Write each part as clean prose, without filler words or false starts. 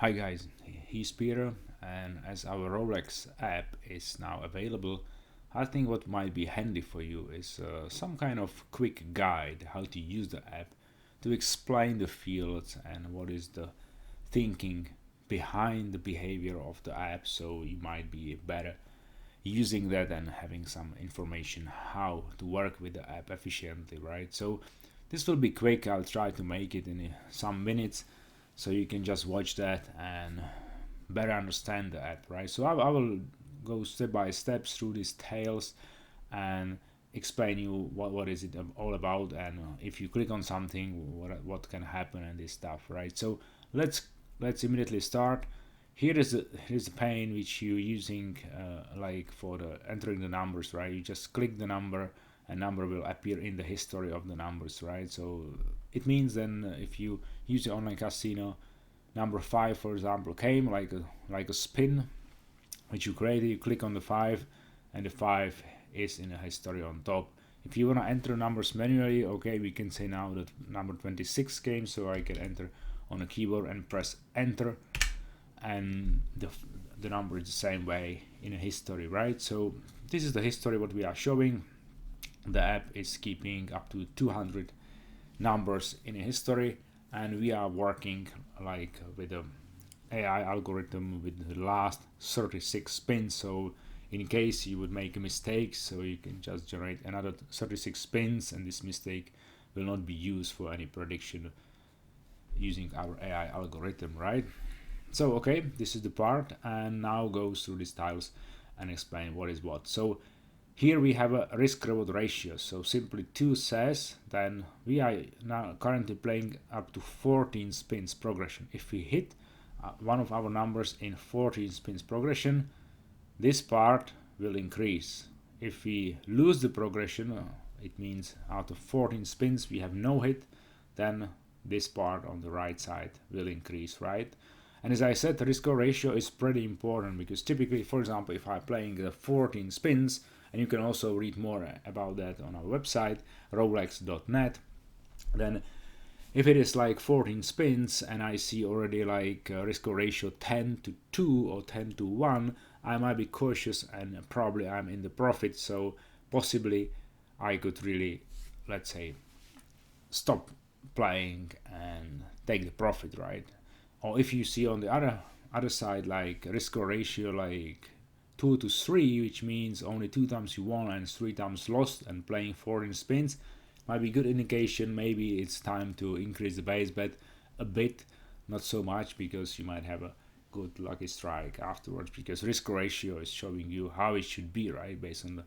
Hi guys, he's Peter, and as our Roulex app is now available, I think what might be handy for you is some kind of quick guide how to use the app to explain the fields and what is the thinking behind the behavior of the app, so you might be better using that and having some information how to work with the app efficiently, right? So this will be quick. I'll try to make it in some minutes so you can just watch that and better understand the app, right? So I will go step by step through these tales and explain you what is it all about, and if you click on something what can happen and this stuff, right? So let's immediately start. Here's the pane which you're using like for the entering the numbers, right? You just click the number and number will appear in the history of the numbers, right? So it means then if you use the online casino, number 5 for example came like a spin which you created. You click on the 5 and the 5 is in the history on top. If you want to enter numbers manually, okay, we can say now that number 26 came, so I can enter on a keyboard and press enter, and the number is the same way in a history, right? So this is the history what we are showing. The app is keeping up to 200 numbers in a history, and we are working like with a AI algorithm with the last 36 spins. So in case you would make a mistake, so you can just generate another 36 spins, and this mistake will not be used for any prediction using our AI algorithm, right? So okay, this is the part, and now go through these tiles and explain what is what. So here we have a risk reward ratio. So simply 2 says then we are now currently playing up to 14 spins progression. If we hit one of our numbers in 14 spins progression, this part will increase. If we lose the progression, it means out of 14 spins we have no hit, then this part on the right side will increase, right? And as I said, the risk ratio is pretty important because typically, for example, if I'm playing 14 spins, and you can also read more about that on our website, Roulex.net, then if it is like 14 spins and I see already like a risk ratio 10 to 2 or 10 to 1, I might be cautious and probably I'm in the profit. So possibly I could really, let's say, stop playing and take the profit, right? Or if you see on the other side like risk ratio like 2 to 3, which means only 2 times you won and 3 times lost, and playing 14 spins might be good indication. Maybe it's time to increase the base bet a bit, not so much, because you might have a good lucky strike afterwards, because risk ratio is showing you how it should be, right, based on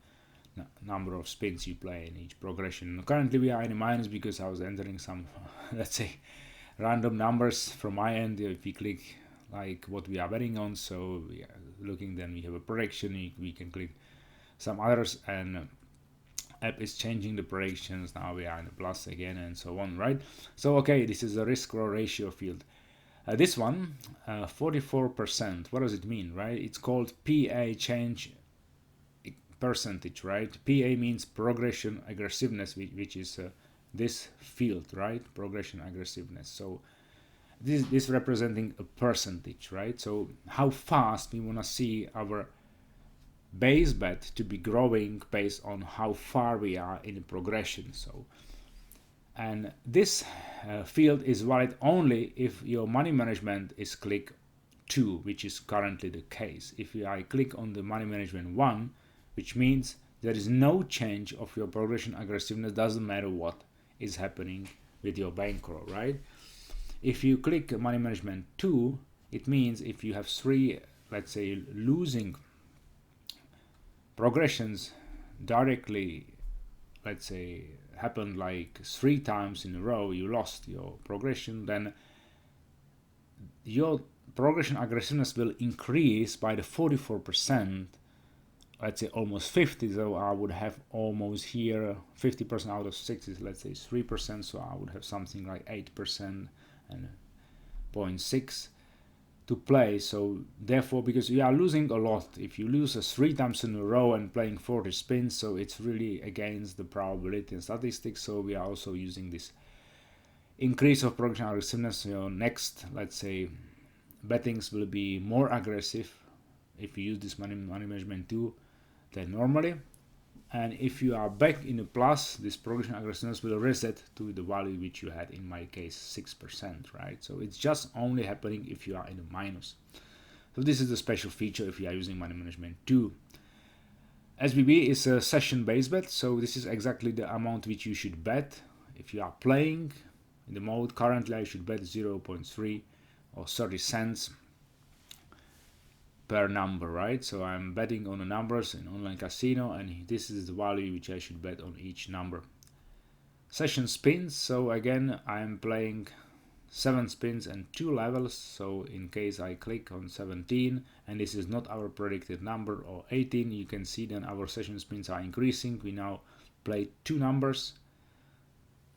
the number of spins you play in each progression. Currently we are in a minus because I was entering some let's say random numbers from my end. If we click like what we are betting on, so we are looking, then we have a prediction, we can click some others, and app is changing the predictions. Now we are in the plus again and so on, right? So okay, this is a risk ratio field. This one 44%, what does it mean, right? It's called PA change percentage, right? PA means progression aggressiveness, which is this field, right? Progression aggressiveness. So this representing a percentage, right? So how fast we want to see our base bet to be growing based on how far we are in the progression. So, and this field is valid only if your money management is click 2, which is currently the case. If I click on the money management 1, which means there is no change of your progression aggressiveness, doesn't matter what is happening with your bankroll, right? If you click money management 2, it means if you have 3, let's say, losing progressions directly, let's say, happened like 3 times in a row, you lost your progression, then your progression aggressiveness will increase by the 44%, let's say almost 50. So I would have almost here 50% out of 6 is, let's say, 3%, so I would have something like 8% and 0.6 to play. So therefore, because you are losing a lot, if you lose 3 times in a row and playing 40 spins, so it's really against the probability and statistics. So we are also using this increase of progression aggressiveness. Your next, let's say, bettings will be more aggressive if you use this money management tool than normally. And if you are back in the plus, this progression aggressiveness will reset to the value which you had, in my case 6%, right? So it's just only happening if you are in a minus. So this is a special feature if you are using money management 2. SBB is a session based bet, so this is exactly the amount which you should bet. If you are playing in the mode, currently I should bet 0.3 or 30 cents per number, right? So I'm betting on the numbers in online casino, and this is the value which I should bet on each number. Session spins, so again I'm playing 7 spins and 2 levels, so in case I click on 17 and this is not our predicted number, or 18, you can see then our session spins are increasing. We now play 2 numbers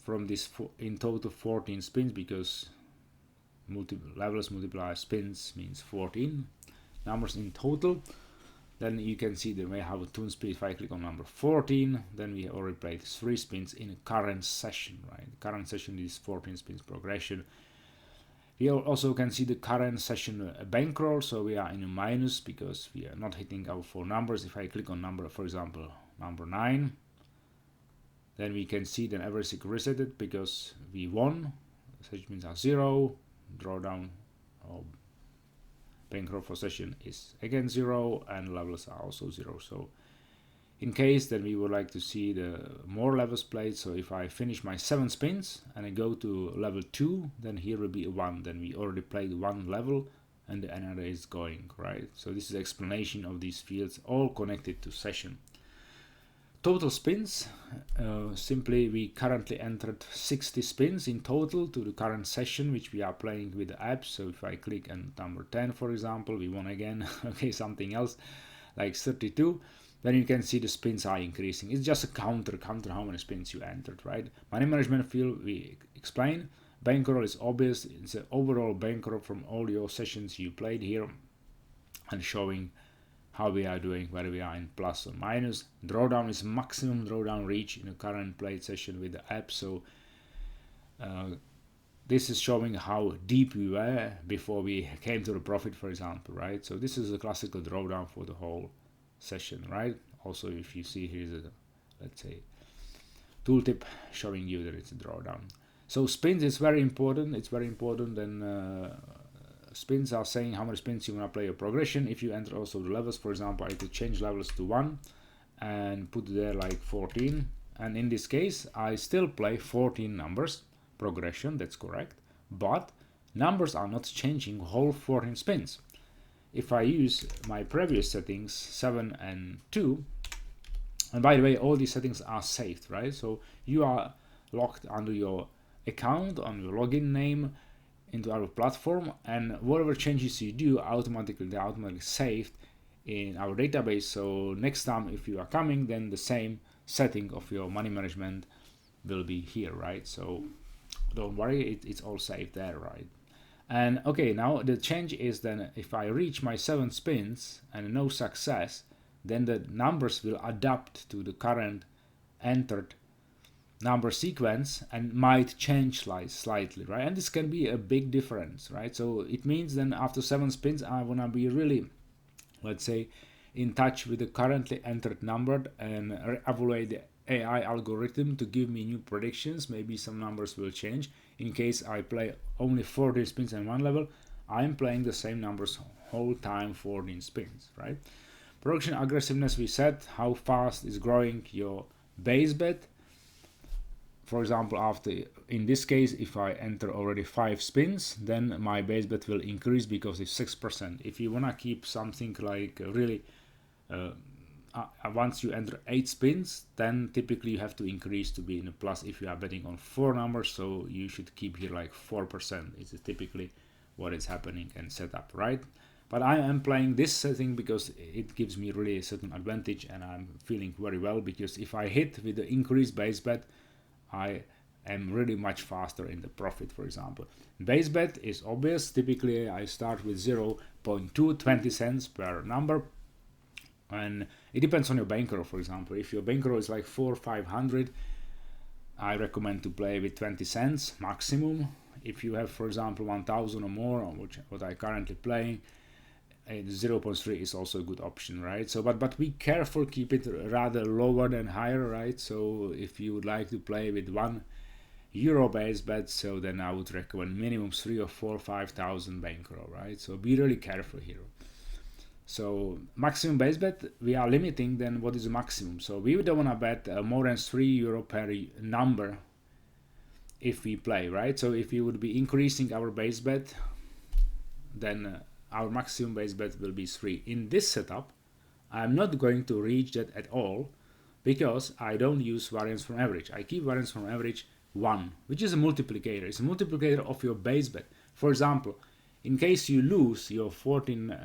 from this in total 14 spins, because levels multiply spins means 14 numbers in total. Then you can see that we have a 2 spin. If I click on number 14, then we already played 3 spins in a current session, right? The current session is 14 spins progression. We also can see the current session bankroll, so we are in a minus because we are not hitting our 4 numbers. If I click on number, for example, number 9, then we can see that everything resetted because we won. Such means are 0, drawdown or bankroll for session is again 0, and levels are also 0. So in case then we would like to see the more levels played, so if I finish my 7 spins and I go to level 2, then here will be a 1. Then we already played 1 level and the another is going, right? So this is the explanation of these fields, all connected to session. Total spins, simply we currently entered 60 spins in total to the current session which we are playing with the app. So if I click on number 10, for example, we won again. Okay, something else like 32, then you can see the spins are increasing. It's just a counter how many spins you entered, right? Money management field, we explain. Bankroll is obvious. It's an overall bankroll from all your sessions you played here, and showing how we are doing, whether we are in plus or minus. Drawdown is maximum drawdown reach in a current played session with the app. So this is showing how deep we were before we came to the profit, for example, right? So this is a classical drawdown for the whole session, right? Also, if you see here's a, let's say, tooltip showing you that it's a drawdown. So spins is very important. It's very important. Then spins are saying how many spins you want to play your progression. If you enter also the levels, for example, I could change levels to 1 and put there like 14, and in this case I still play 14 numbers progression, that's correct, but numbers are not changing whole 14 spins. If I use my previous settings 7 and 2, and by the way all these settings are saved, right? So you are logged under your account, on your login name into our platform, and whatever changes you do, they're automatically saved in our database. So next time if you are coming, then the same setting of your money management will be here, right? So don't worry, it's all saved there, right? And okay, now the change is then if I reach my 7 spins and no success, then the numbers will adapt to the current entered number sequence and might change slightly, right? And this can be a big difference, right? So it means then after 7 spins I want to be really, let's say, in touch with the currently entered number and evaluate the AI algorithm to give me new predictions. Maybe some numbers will change. In case I play only 14 spins and 1 level, I'm playing the same numbers whole time, 14 spins, right? Production aggressiveness, we said how fast is growing your base bet. For example, in this case, if I enter already 5 spins, then my base bet will increase because it's 6%. If you want to keep something like really, once you enter 8 spins, then typically you have to increase to be in a plus. If you are betting on 4 numbers, so you should keep here like 4%. It's typically what is happening and set up, right? But I am playing this setting because it gives me really a certain advantage, and I'm feeling very well, because if I hit with the increased base bet, I am really much faster in the profit, for example. Base bet is obvious. Typically I start with 0.20 cents per number, and it depends on your bankroll. For example, if your bankroll is like 400-500, I recommend to play with 20 cents maximum. if you have, for example, 1000 or more, which what I currently playing, 0.3 is also a good option, right? So but be careful, keep it rather lower than higher, right? So if you would like to play with €1 base bet, so then I would recommend minimum 3 or 4 5,000 bankroll, right? So be really careful here. So maximum base bet, we are limiting then what is the maximum. So we don't want to bet more than €3 per number if we play, right? So if we would be increasing our base bet, then our maximum base bet will be 3. In this setup, I'm not going to reach that at all because I don't use variance from average. I keep variance from average 1, which is a multiplicator. It's a multiplicator of your base bet. For example, in case you lose your 14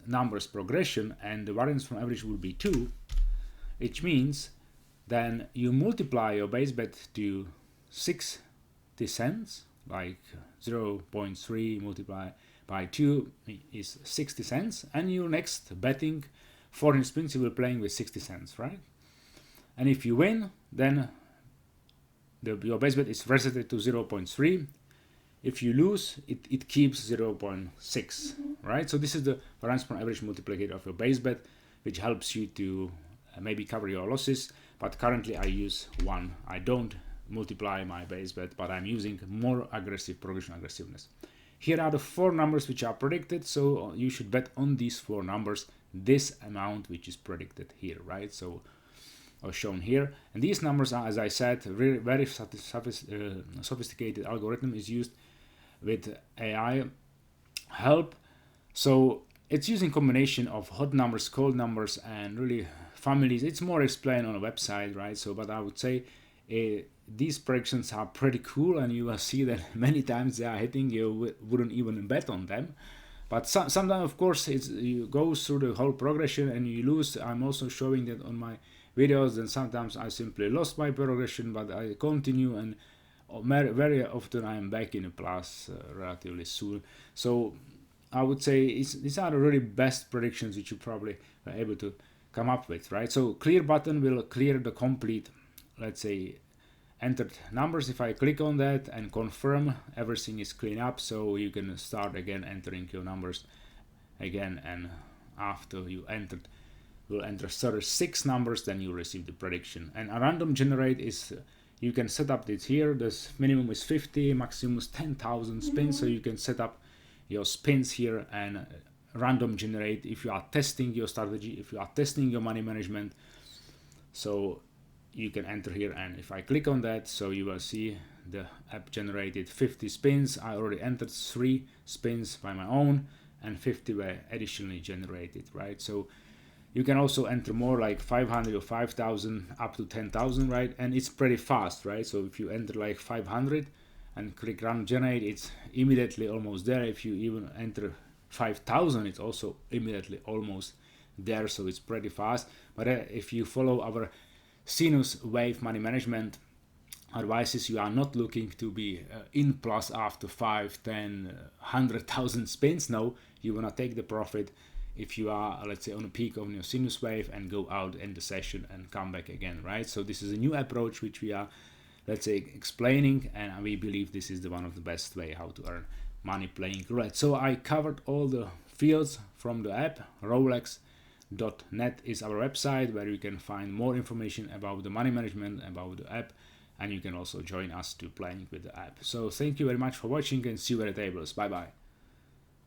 numbers progression and the variance from average will be 2, which means then you multiply your base bet to 60 cents, like 0.3 multiplied by 2 is 60 cents, and your next betting 14 spins you will playing with 60 cents, right? And if you win, then your base bet is resetted to 0.3. If you lose, it keeps 0.6, right? So this is the variance from average multiplicator of your base bet, which helps you to maybe cover your losses. But currently I use 1. I don't multiply my base bet, but I'm using more aggressive progression aggressiveness. Here are the 4 numbers which are predicted, so you should bet on these 4 numbers, this amount which is predicted here, right? So or shown here, and these numbers are, as I said, very sophisticated algorithm is used with AI help. So it's using combination of hot numbers, cold numbers, and really families. It's more explained on a website, right? So but I would say these predictions are pretty cool, and you will see that many times they are hitting. You wouldn't even bet on them, but sometimes of course you go through the whole progression and you lose. I'm also showing that on my videos, and sometimes I simply lost my progression, but I continue, and very often I am back in the plus relatively soon. So I would say these are the really best predictions which you probably are able to come up with, right? So clear button will clear the complete, let's say, entered numbers. If I click on that and confirm, everything is clean up, so you can start again entering your numbers again, and after you entered, will enter 36 numbers, then you receive the prediction. And a random generate is, you can set up this here. This minimum is 50, maximum is 10,000 spins, so you can set up your spins here and random generate if you are testing your strategy, if you are testing your money management. So you can enter here, and if I click on that, so you will see the app generated 50 spins. I already entered 3 spins by my own, and 50 were additionally generated, right? So you can also enter more, like 500 or 5,000 up to 10,000, right? And it's pretty fast, right? So if you enter like 500 and click run generate, it's immediately almost there. If you even enter 5,000, it's also immediately almost there. So it's pretty fast. But if you follow our sinus wave money management advices, you are not looking to be in plus after 5, 10, 100,000 spins. No, you want to take the profit if you are, let's say, on a peak of your sinus wave and go out in the session and come back again, right? So this is a new approach which we are, let's say, explaining, and we believe this is the one of the best way how to earn money playing roulette. So I covered all the fields from the app. Roulex.net is our website where you can find more information about the money management, about the app, and you can also join us to playing with the app. So thank you very much for watching, and see you at the tables. Bye bye.